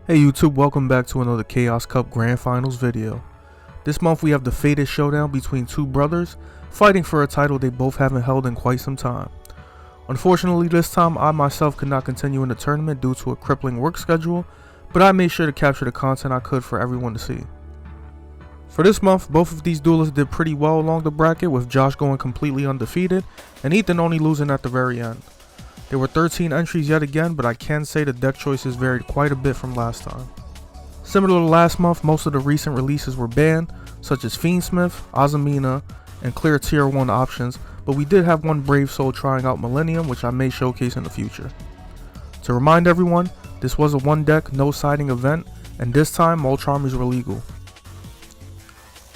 Hey YouTube, welcome back to another Chaos Cup Grand Finals video. This month we have the fated showdown between two brothers fighting for a title they both haven't held in quite some time. Unfortunately this time I myself could not continue in the tournament due to a crippling work schedule, but I made sure to capture the content I could for everyone to see. For this month, both of these duelists did pretty well along the bracket, with Josh going completely undefeated and Ethan only losing at the very end. There were 13 entries yet again, but I can say the deck choices varied quite a bit from last time. Similar to last month, most of the recent releases were banned, such as Fiendsmith, Azamina, and clear tier 1 options, but we did have one brave soul trying out Millennium, which I may showcase in the future. To remind everyone, this was a one deck, no siding event, and this time Molcharmers were legal.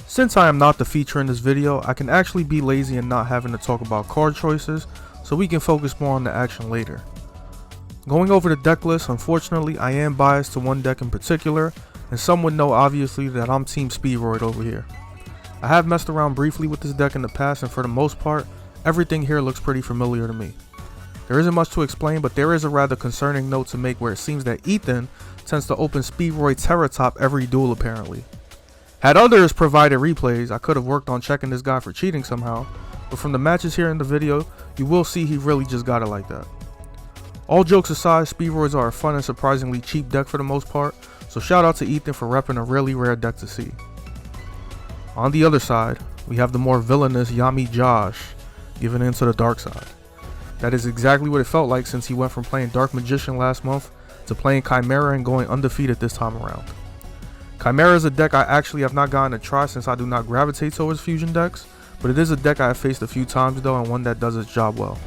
Since I am not the feature in this video, I can actually be lazy and not having to talk about card choices, so we can focus more on the action later. Going over the deck list, unfortunately I am biased to one deck in particular, and some would know obviously that I'm Team Speedroid over here. I have messed around briefly with this deck in the past, and for the most part, everything here looks pretty familiar to me. There isn't much to explain, but there is a rather concerning note to make where it seems that Ethan tends to open Speedroid Terra Top every duel apparently. Had others provided replays, I could have worked on checking this guy for cheating somehow, but from the matches here in the video, you will see he really just got it like that. All jokes aside, Speedroids are a fun and surprisingly cheap deck for the most part, so shout out to Ethan for repping a really rare deck to see. On the other side, we have the more villainous Yami Josh, giving in to the dark side. That is exactly what it felt like since he went from playing Dark Magician last month to playing Chimera and going undefeated this time around. Chimera is a deck I actually have not gotten to try since I do not gravitate towards fusion decks, but it is a deck I have faced a few times though, and one that does its job well.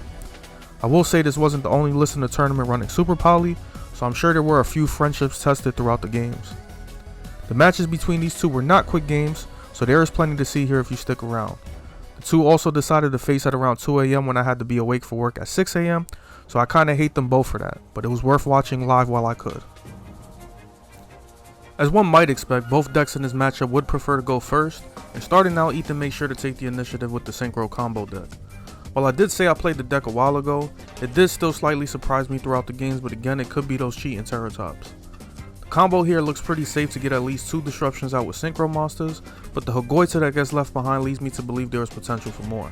I will say this wasn't the only list in the tournament running Super Poly, so I'm sure there were a few friendships tested throughout the games. The matches between these two were not quick games, so there is plenty to see here if you stick around. The two also decided to face at around 2 AM when I had to be awake for work at 6 AM, so I kinda hate them both for that, but it was worth watching live while I could. As one might expect, both decks in this matchup would prefer to go first, and starting out, Ethan made sure to take the initiative with the Synchro combo deck. While I did say I played the deck a while ago, it did still slightly surprise me throughout the games, but again it could be those cheating Terra Tops. The combo here looks pretty safe to get at least 2 disruptions out with Synchro monsters, but the Hagoita that gets left behind leads me to believe there is potential for more.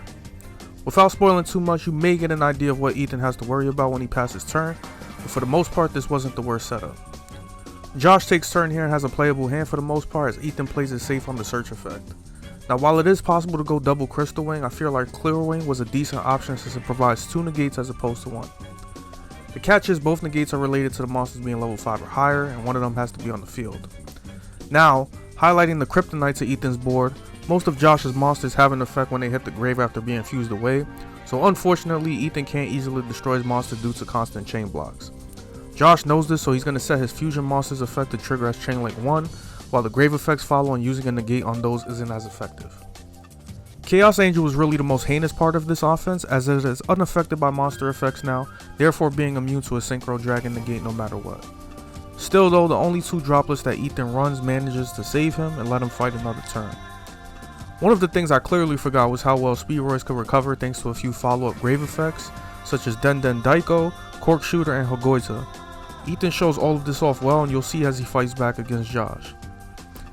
Without spoiling too much, you may get an idea of what Ethan has to worry about when he passes turn, but for the most part this wasn't the worst setup. Josh takes turn here and has a playable hand for the most part as Ethan plays it safe on the search effect. Now while it is possible to go double Crystal Wing, I feel like Clear Wing was a decent option since it provides 2 negates as opposed to 1. The catch is both negates are related to the monsters being level 5 or higher, and one of them has to be on the field. Now, highlighting the Kryptonite to Ethan's board, most of Josh's monsters have an effect when they hit the grave after being fused away, so unfortunately Ethan can't easily destroy his monster due to constant chain blocks. Josh knows this, so he's going to set his fusion monster's effect to trigger as Chain Link 1, while the grave effects follow and using a negate on those isn't as effective. Chaos Angel was really the most heinous part of this offense, as it is unaffected by monster effects now, therefore being immune to a Synchro Dragon negate no matter what. Still though, the only 2 droplets that Ethan runs manages to save him and let him fight another turn. One of the things I clearly forgot was how well Speedroids could recover thanks to a few follow-up grave effects, such as Den Den Daiko, Cork Shooter, and Hagoita. Ethan shows all of this off well, and you'll see as he fights back against Josh.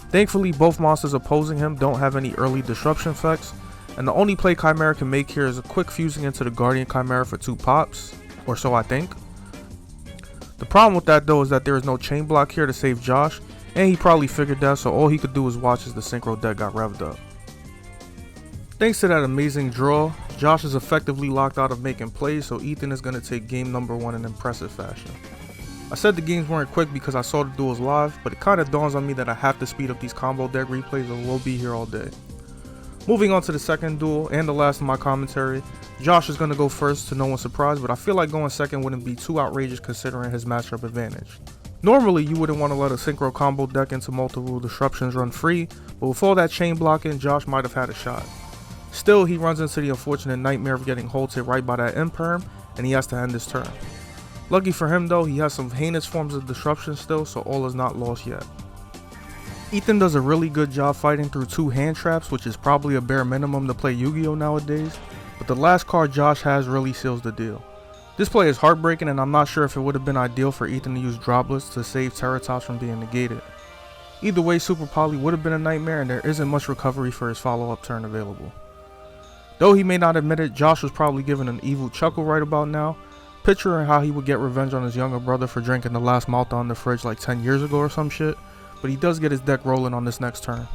Thankfully, both monsters opposing him don't have any early disruption effects, and the only play Chimera can make here is a quick fusing into the Guardian Chimera for 2 pops, or so I think. The problem with that though is that there is no chain block here to save Josh, and he probably figured that, so all he could do was watch as the Synchro deck got revved up. Thanks to that amazing draw, Josh is effectively locked out of making plays, so Ethan is going to take game number 1 in impressive fashion. I said the games weren't quick because I saw the duels live, but it kinda dawns on me that I have to speed up these combo deck replays or we'll be here all day. Moving on to the second duel, and the last of my commentary, Josh is gonna go first to no one's surprise, but I feel like going second wouldn't be too outrageous considering his matchup advantage. Normally you wouldn't want to let a Synchro combo deck into multiple disruptions run free, but with all that chain blocking, Josh might have had a shot. Still, he runs into the unfortunate nightmare of getting holted right by that imperm, and he has to end his turn. Lucky for him though, he has some heinous forms of disruption still, so all is not lost yet. Ethan does a really good job fighting through 2 hand traps, which is probably a bare minimum to play Yu-Gi-Oh nowadays, but the last card Josh has really seals the deal. This play is heartbreaking, and I'm not sure if it would have been ideal for Ethan to use droplets to save Terratops from being negated. Either way, Super Poly would have been a nightmare, and there isn't much recovery for his follow-up turn available. Though he may not admit it, Josh was probably given an evil chuckle right about now, picturing how he would get revenge on his younger brother for drinking the last Malta on the fridge like 10 years ago or some shit, but he does get his deck rolling on this next turn.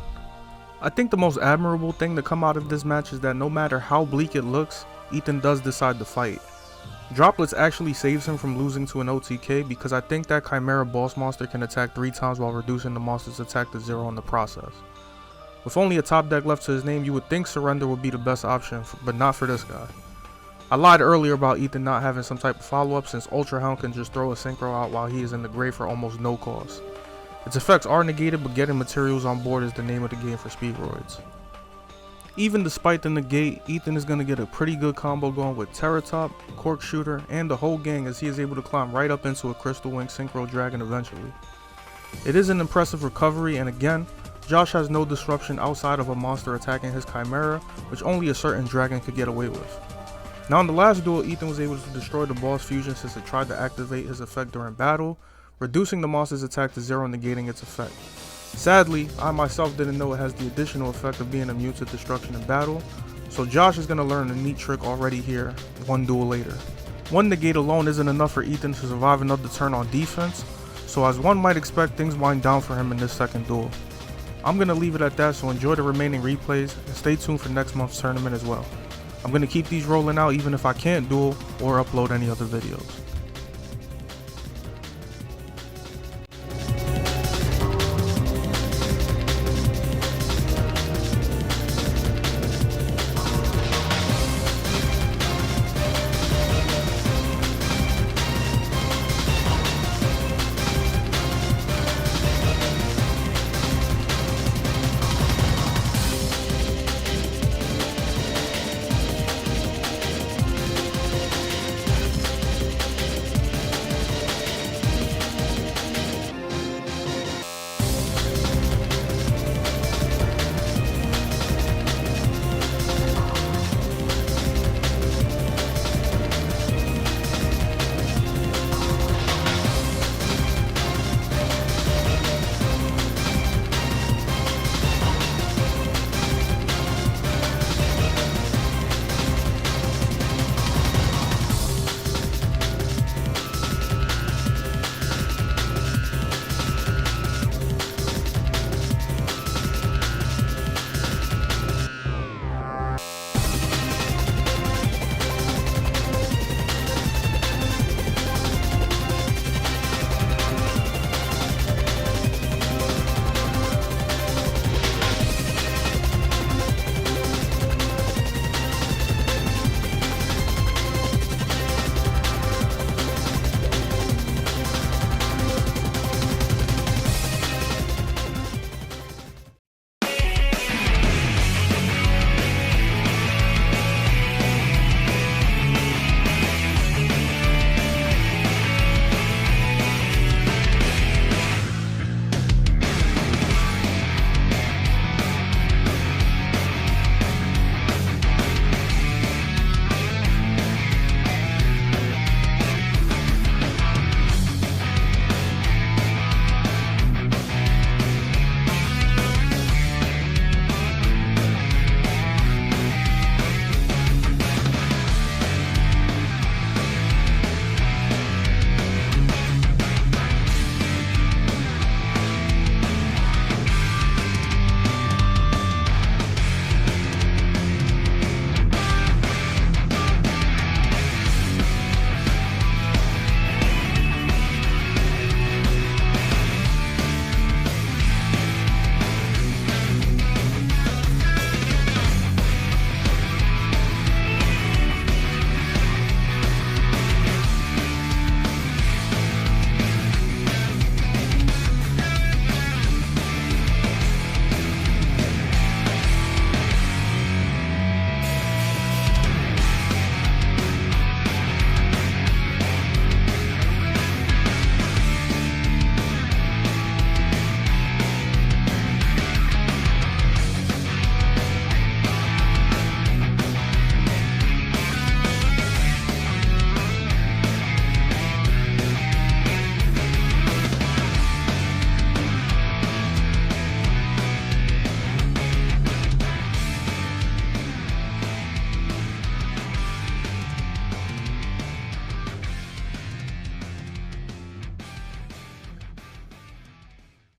I think the most admirable thing to come out of this match is that no matter how bleak it looks, Ethan does decide to fight. Droplets actually saves him from losing to an OTK because I think that Chimera boss monster can attack 3 times while reducing the monster's attack to 0 in the process. With only a top deck left to his name, you would think surrender would be the best option, but not for this guy. I lied earlier about Ethan not having some type of follow-up since Ultra Hound can just throw a synchro out while he is in the grave for almost no cost. Its effects are negated, but getting materials on board is the name of the game for Speedroids. Even despite the negate, Ethan is going to get a pretty good combo going with Terratop, Cork Shooter, and the whole gang as he is able to climb right up into a Crystal Wing Synchro Dragon eventually. It is an impressive recovery, and again, Josh has no disruption outside of a monster attacking his Chimera, which only a certain dragon could get away with. Now in the last duel, Ethan was able to destroy the boss fusion since it tried to activate his effect during battle, reducing the monster's attack to 0 and negating its effect. Sadly, I myself didn't know it has the additional effect of being immune to destruction in battle, so Josh is going to learn a neat trick already here, one duel later. One negate alone isn't enough for Ethan to survive another turn on defense, so as one might expect, things wind down for him in this second duel. I'm going to leave it at that, so enjoy the remaining replays and stay tuned for next month's tournament as well. I'm going to keep these rolling out even if I can't duel or upload any other videos.